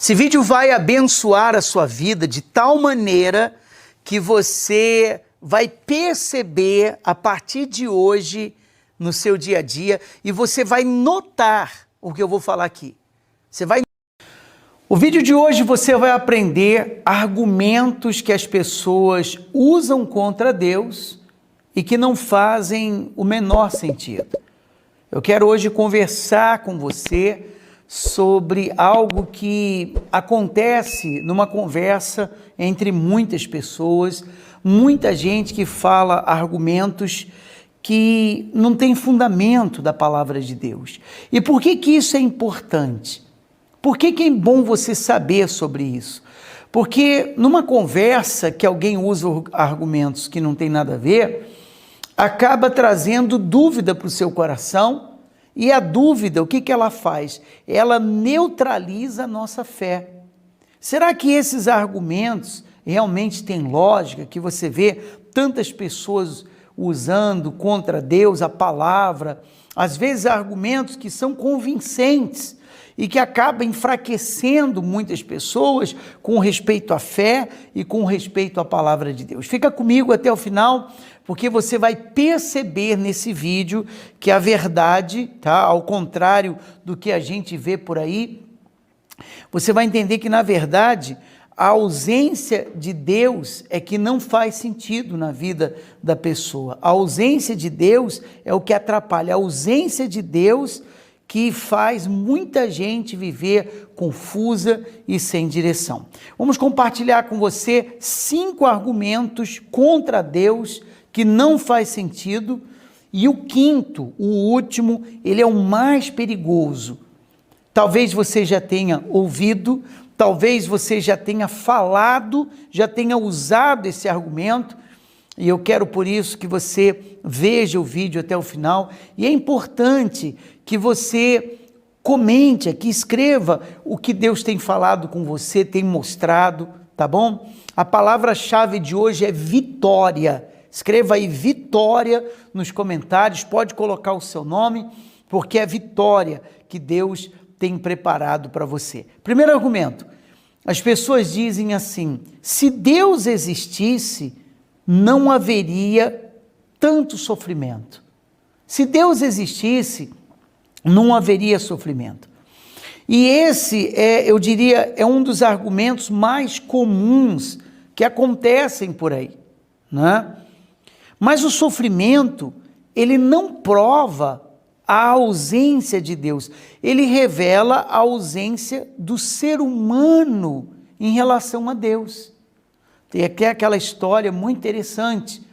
Esse vídeo vai abençoar a sua vida de tal maneira que você vai perceber a partir de hoje no seu dia a dia e você vai notar o que eu vou falar aqui. O vídeo de hoje você vai aprender argumentos que as pessoas usam contra Deus e que não fazem o menor sentido. Eu quero hoje conversar com você sobre algo que acontece numa conversa entre muitas pessoas, muita gente que fala argumentos que não tem fundamento da palavra de Deus. E por que que isso é importante? Por que que é bom você saber sobre isso? Porque numa conversa que alguém usa argumentos que não tem nada a ver, acaba trazendo dúvida para o seu coração. E a dúvida, o que que ela faz? Ela neutraliza a nossa fé. Será que esses argumentos realmente têm lógica, que você vê tantas pessoas usando contra Deus a palavra, às vezes argumentos que são convincentes e que acabam enfraquecendo muitas pessoas com respeito à fé e com respeito à palavra de Deus? Fica comigo até o final, porque você vai perceber nesse vídeo que a verdade, tá? Ao contrário do que a gente vê por aí, você vai entender que, na verdade, a ausência de Deus é que não faz sentido na vida da pessoa. A ausência de Deus é o que atrapalha. A ausência de Deus que faz muita gente viver confusa e sem direção. Vamos compartilhar com você 5 argumentos contra Deus que não faz sentido, e o quinto, o último, ele é o mais perigoso. Talvez você já tenha ouvido, talvez você já tenha falado, já tenha usado esse argumento, e eu quero por isso que você veja o vídeo até o final, e é importante que você comente aqui, escreva o que Deus tem falado com você, tem mostrado, tá bom? A palavra-chave de hoje é vitória. Escreva aí vitória nos comentários, pode colocar o seu nome, porque é vitória que Deus tem preparado para você. Primeiro argumento, as pessoas dizem assim: se Deus existisse, não haveria tanto sofrimento. Se Deus existisse, não haveria sofrimento. E esse, eu diria, é um dos argumentos mais comuns que acontecem por aí, né? Mas o sofrimento, ele não prova a ausência de Deus, ele revela a ausência do ser humano em relação a Deus. Tem aqui aquela história muito interessante,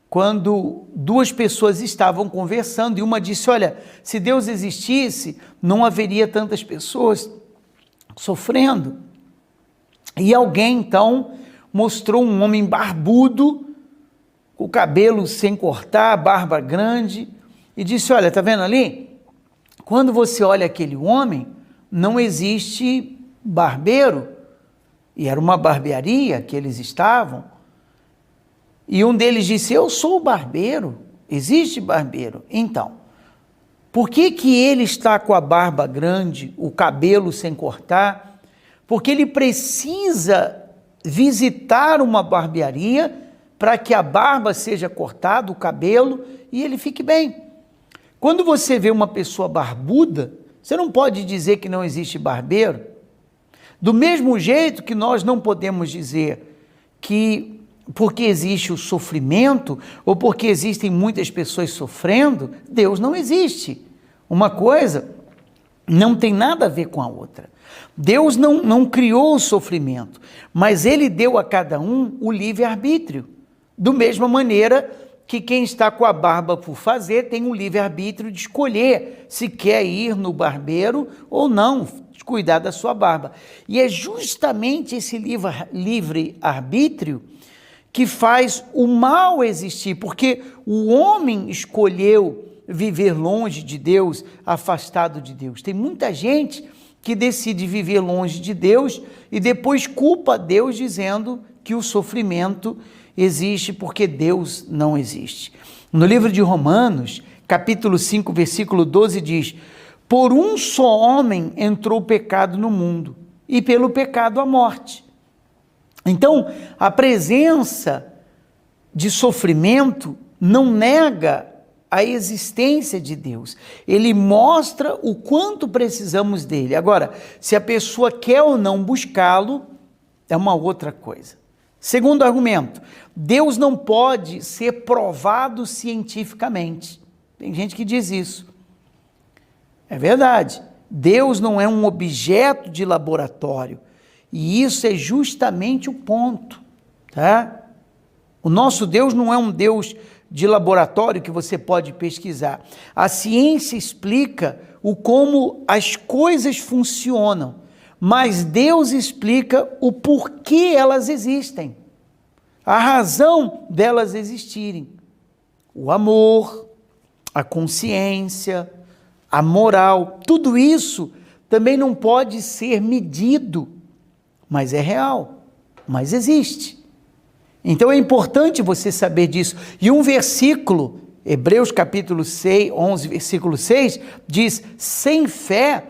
quando 2 pessoas estavam conversando e uma disse: olha, se Deus existisse, não haveria tantas pessoas sofrendo. E alguém então mostrou um homem barbudo, o cabelo sem cortar, barba grande, e disse: olha, tá vendo ali? Quando você olha aquele homem, não existe barbeiro, e era uma barbearia que eles estavam, e um deles disse: eu sou o barbeiro, existe barbeiro. Então, por que que ele está com a barba grande, o cabelo sem cortar? Porque ele precisa visitar uma barbearia para que a barba seja cortada, o cabelo, e ele fique bem. Quando você vê uma pessoa barbuda, você não pode dizer que não existe barbeiro. Do mesmo jeito que nós não podemos dizer que porque existe o sofrimento, ou porque existem muitas pessoas sofrendo, Deus não existe. Uma coisa não tem nada a ver com a outra. Deus não criou o sofrimento, mas Ele deu a cada um o livre-arbítrio. Do mesma maneira que quem está com a barba por fazer tem o livre-arbítrio de escolher se quer ir no barbeiro ou não, cuidar da sua barba. E é justamente esse livre-arbítrio que faz o mal existir, porque o homem escolheu viver longe de Deus, afastado de Deus. Tem muita gente que decide viver longe de Deus e depois culpa Deus dizendo que o sofrimento existe porque Deus não existe. No livro de Romanos, capítulo 5, versículo 12 diz: por um só homem entrou o pecado no mundo, e pelo pecado a morte. Então, a presença de sofrimento não nega a existência de Deus. Ele mostra o quanto precisamos dele. Agora, se a pessoa quer ou não buscá-lo, é uma outra coisa. Segundo argumento, Deus não pode ser provado cientificamente. Tem gente que diz isso. É verdade. Deus não é um objeto de laboratório. E isso é justamente o ponto, tá? O nosso Deus não é um Deus de laboratório que você pode pesquisar. A ciência explica o como as coisas funcionam, mas Deus explica o porquê elas existem, a razão delas existirem. O amor, a consciência, a moral, tudo isso também não pode ser medido, mas é real, mas existe. Então é importante você saber disso. E um versículo, Hebreus capítulo 6, 11, versículo 6, diz: sem fé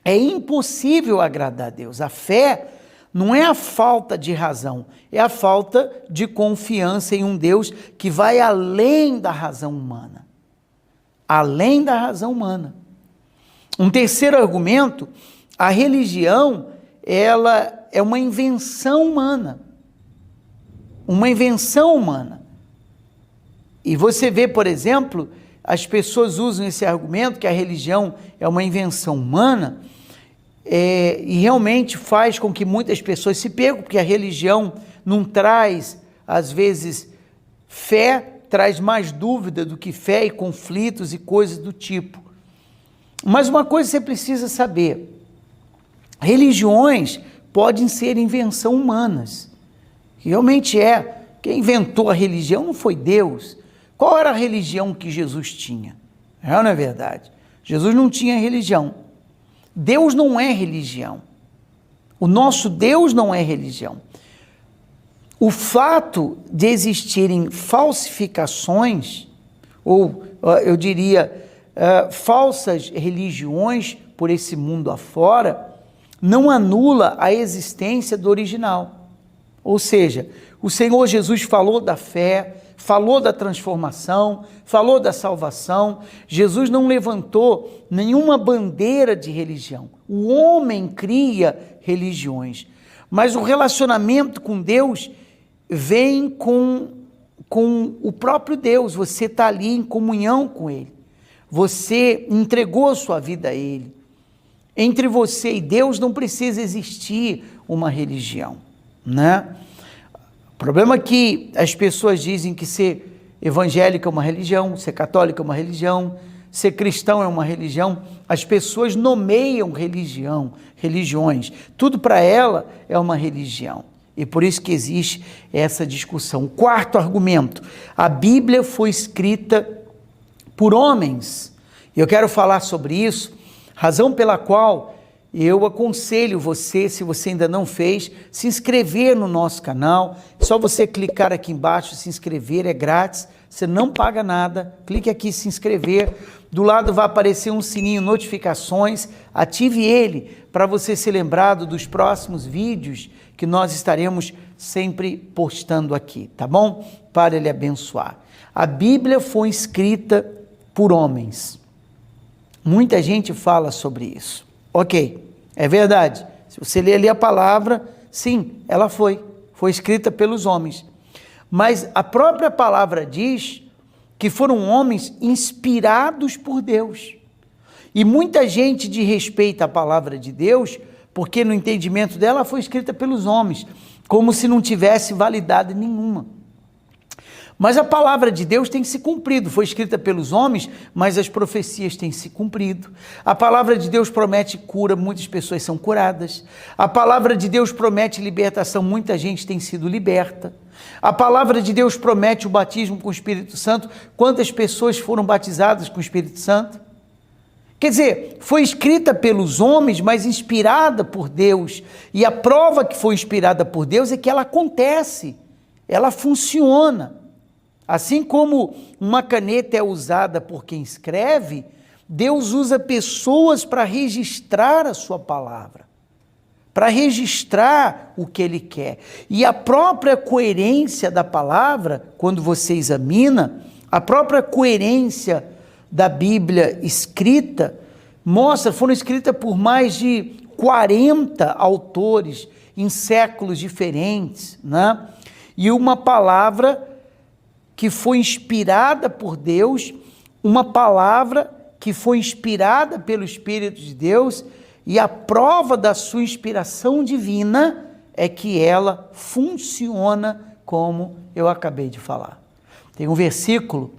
é impossível agradar a Deus. A fé não é a falta de razão, é a falta de confiança em um Deus que vai além da razão humana. Além da razão humana. Um terceiro argumento, a religião, ela é uma invenção humana. Uma invenção humana. E você vê, por exemplo, as pessoas usam esse argumento que a religião é uma invenção humana, e realmente faz com que muitas pessoas se percam, porque a religião não traz, às vezes, fé, traz mais dúvida do que fé e conflitos e coisas do tipo. Mas uma coisa você precisa saber, religiões podem ser invenção humanas. Realmente é. Quem inventou a religião não foi Deus. Qual era a religião que Jesus tinha? Não é verdade? Jesus não tinha religião. Deus não é religião. O nosso Deus não é religião. O fato de existirem falsificações, ou eu diria, falsas religiões por esse mundo afora, não anula a existência do original. Ou seja, o Senhor Jesus falou da fé, falou da transformação, falou da salvação. Jesus não levantou nenhuma bandeira de religião. O homem cria religiões, mas o relacionamento com Deus vem com o próprio Deus. Você está ali em comunhão com Ele. Você entregou a sua vida a Ele. Entre você e Deus não precisa existir uma religião, né? O problema é que as pessoas dizem que ser evangélico é uma religião, ser católico é uma religião, ser cristão é uma religião. As pessoas nomeiam religiões, tudo para ela é uma religião, e por isso que existe essa discussão. O quarto argumento, a Bíblia foi escrita por homens, e eu quero falar sobre isso, razão pela qual eu aconselho você, se você ainda não fez, se inscrever no nosso canal. É só você clicar aqui embaixo, se inscrever, é grátis, você não paga nada. Clique aqui, se inscrever. Do lado vai aparecer um sininho, notificações. Ative ele para você ser lembrado dos próximos vídeos que nós estaremos sempre postando aqui, tá bom? Para ele abençoar. A Bíblia foi escrita por homens. Muita gente fala sobre isso. Ok, é verdade. Se você ler ali a palavra, sim, ela foi escrita pelos homens. Mas a própria palavra diz que foram homens inspirados por Deus. E muita gente desrespeita a palavra de Deus, porque no entendimento dela foi escrita pelos homens, como se não tivesse validade nenhuma. Mas a palavra de Deus tem se cumprido, foi escrita pelos homens, mas as profecias têm se cumprido. A palavra de Deus promete cura, muitas pessoas são curadas. A palavra de Deus promete libertação, muita gente tem sido liberta. A palavra de Deus promete o batismo com o Espírito Santo, quantas pessoas foram batizadas com o Espírito Santo? Quer dizer, foi escrita pelos homens, mas inspirada por Deus. E a prova que foi inspirada por Deus é que ela acontece, ela funciona. Assim como uma caneta é usada por quem escreve, Deus usa pessoas para registrar a sua palavra. para registrar o que ele quer. E a própria coerência da palavra, quando você examina, a própria coerência da Bíblia escrita, mostra, foram escritas por mais de 40 autores em séculos diferentes, né? E uma palavra que foi inspirada por Deus, uma palavra que foi inspirada pelo Espírito de Deus, e a prova da sua inspiração divina é que ela funciona como eu acabei de falar. Tem um versículo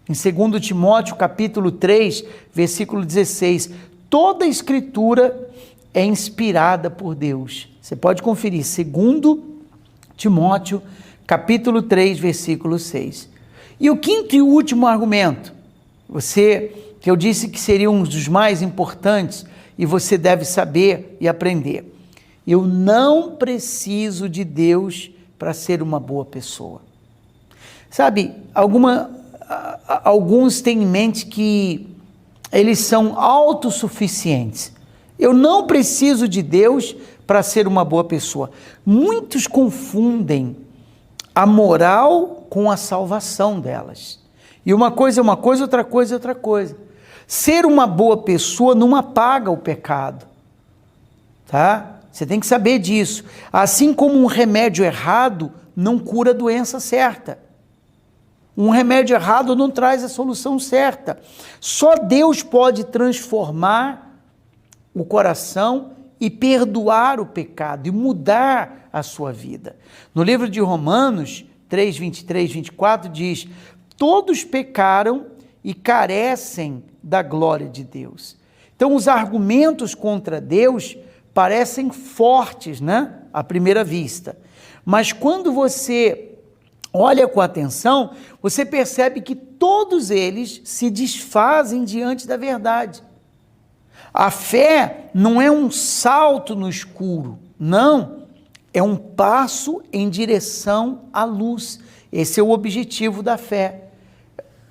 em 2 Timóteo capítulo 3, versículo 16, toda a escritura é inspirada por Deus. Você pode conferir, 2 Timóteo capítulo 3, versículo 6. E o quinto e último argumento, que eu disse que seria um dos mais importantes, e você deve saber e aprender. Eu não preciso de Deus para ser uma boa pessoa. Sabe, alguns têm em mente que eles são autossuficientes. Eu não preciso de Deus para ser uma boa pessoa. Muitos confundem a moral com a salvação delas. E uma coisa é uma coisa, outra coisa é outra coisa. Ser uma boa pessoa não apaga o pecado, tá? Você tem que saber disso. Assim como um remédio errado não cura a doença certa. Um remédio errado não traz a solução certa. Só Deus pode transformar o coração e perdoar o pecado e mudar a sua vida. No livro de Romanos 3, 23, 24 diz: todos pecaram e carecem da glória de Deus. Então os argumentos contra Deus parecem fortes, né? À primeira vista. Mas quando você olha com atenção, você percebe que todos eles se desfazem diante da verdade. A fé não é um salto no escuro, não, é um passo em direção à luz. Esse é o objetivo da fé.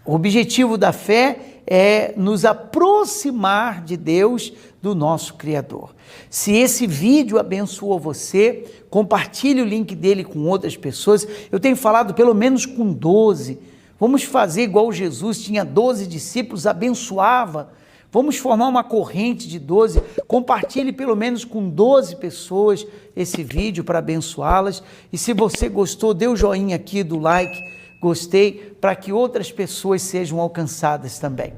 O objetivo da fé é nos aproximar de Deus, do nosso Criador. Se esse vídeo abençoou você, compartilhe o link dele com outras pessoas. Eu tenho falado pelo menos com 12. Vamos fazer igual Jesus, tinha 12 discípulos, abençoava. Vamos formar uma corrente de 12. Compartilhe pelo menos com 12 pessoas esse vídeo para abençoá-las. E se você gostou, dê o joinha aqui do like, gostei, para que outras pessoas sejam alcançadas também.